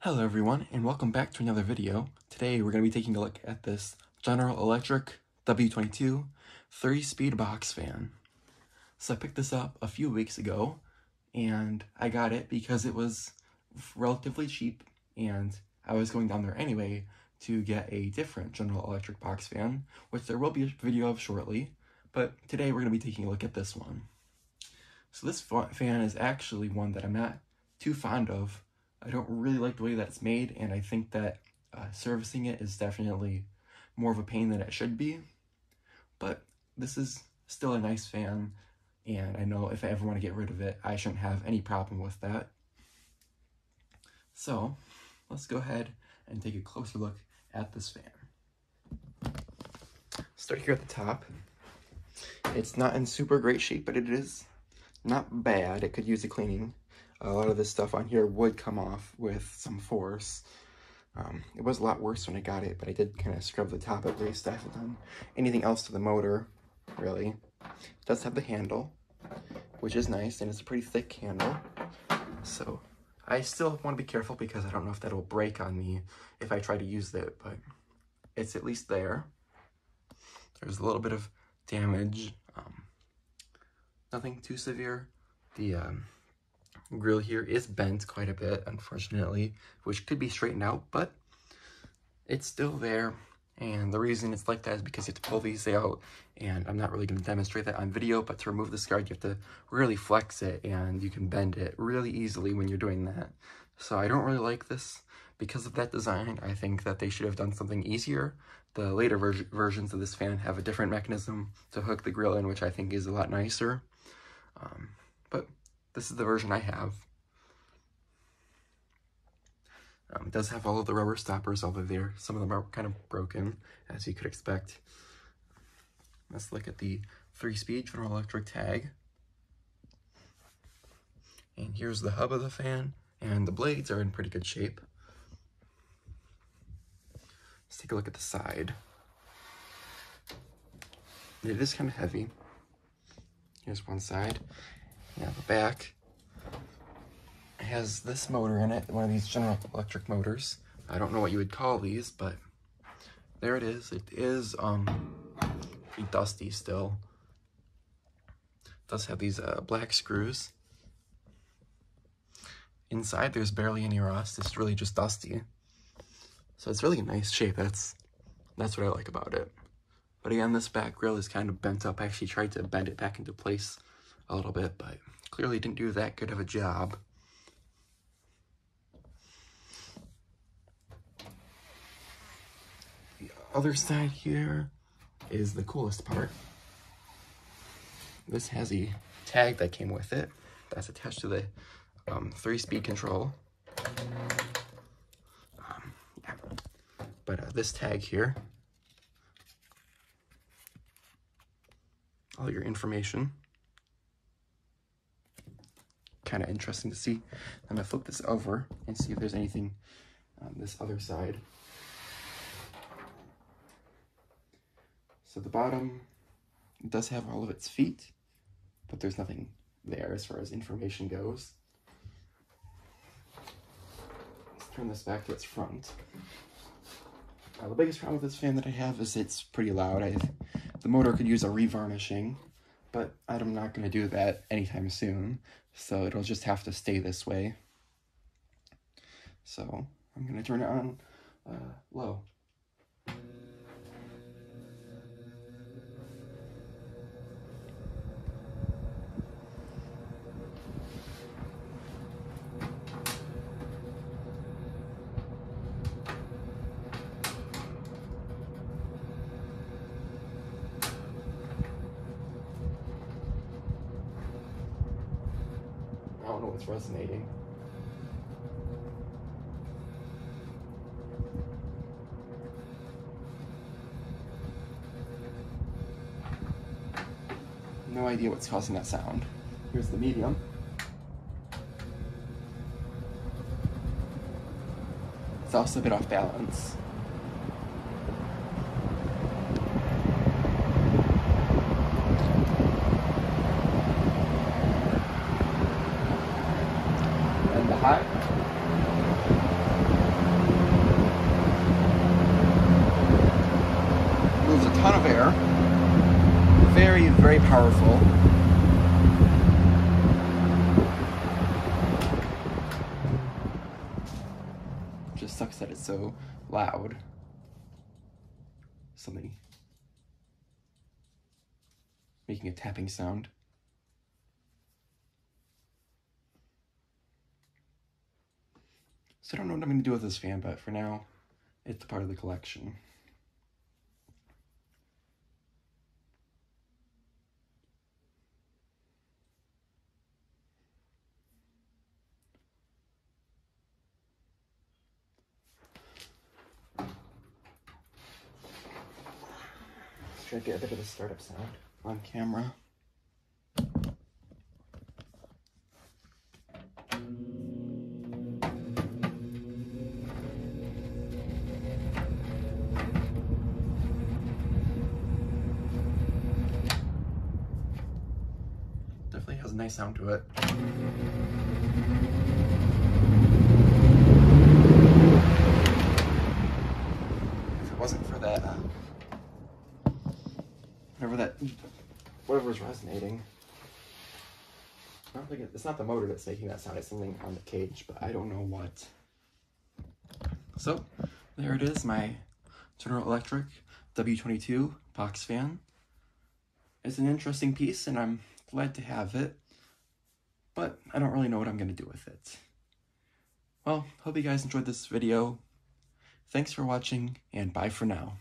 Hello everyone, and welcome back to another video. Today we're going to be taking a look at this General Electric W-22 3-speed box fan. So I picked this up a few weeks ago, and I got it because it was relatively cheap, and I was going down there anyway to get a different General Electric box fan, which there will be a video of shortly, but today we're going to be taking a look at this one. So this fan is actually one that I'm not too fond of. I don't really like the way that it's made, and I think that servicing it is definitely more of a pain than it should be. But this is still a nice fan, and I know if I ever want to get rid of it, I shouldn't have any problem with that. So let's go ahead and take a closer look at this fan. Start here at the top. It's not in super great shape, but it is not bad. It could use a cleaning. A lot of this stuff on here would come off with some force. It was a lot worse when I got it, but I did kind of scrub the top at least. I haven't done anything else to the motor, really. It does have the handle, which is nice, and it's a pretty thick handle. So I still want to be careful because I don't know if that'll break on me if I try to use it, but it's at least there. There's a little bit of damage, nothing too severe. The grill here is bent quite a bit, unfortunately, which could be straightened out, but it's still there. And the reason it's like that is because you have to pull these out, and I'm not really going to demonstrate that on video, but to remove this guard, you have to really flex it, and you can bend it really easily when you're doing that. So I don't really like this because of that design. I think that they should have done something easier. The later versions of this fan have a different mechanism to hook the grill in, which I think is a lot nicer. But this is the version I have. It does have all of the rubber stoppers over there. Some of them are kind of broken, as you could expect. Let's look at the 3-speed General Electric tag. And here's the hub of the fan, and the blades are in pretty good shape. Let's take a look at the side. It is kind of heavy. Here's one side. Now the back has this motor in it, one of these General Electric motors. I don't know what you would call these, but there it is. It is pretty dusty still. It does have these black screws. Inside there's barely any rust. It's really just dusty. So it's really a nice shape. That's what I like about it. But again, this back grill is kind of bent up. I actually tried to bend it back into place a little bit, but clearly didn't do that good of a job. The other side here is the coolest part. This has a tag that came with it that's attached to the 3-speed control. Yeah. But this tag here, all your information. Kind of interesting to see. I'm gonna flip this over and see if there's anything on this other side. So the bottom does have all of its feet, but there's nothing there as far as information goes. Let's turn this back to its front. The biggest problem with this fan that I have is it's pretty loud. The motor could use a revarnishing, but I'm not going to do that anytime soon, so it'll just have to stay this way. So I'm going to turn it on low. I don't know what's resonating. No idea what's causing that sound. Here's the medium. It's also a bit off balance. And the high. ton of air. Very, very powerful. Just sucks that it's so loud. Something making a tapping sound. So I don't know what I'm going to do with this fan, but for now, it's part of the collection. Let's try to get a bit of the startup sound on camera. Definitely has a nice sound to it. If it wasn't for that, whatever's resonating. I don't think it's not the motor that's making that sound, it's something on the cage, but I don't know what. So, there it is, my General Electric W-22 box fan. It's an interesting piece, and I'm glad to have it, but I don't really know what I'm going to do with it. Well, hope you guys enjoyed this video. Thanks for watching, and bye for now.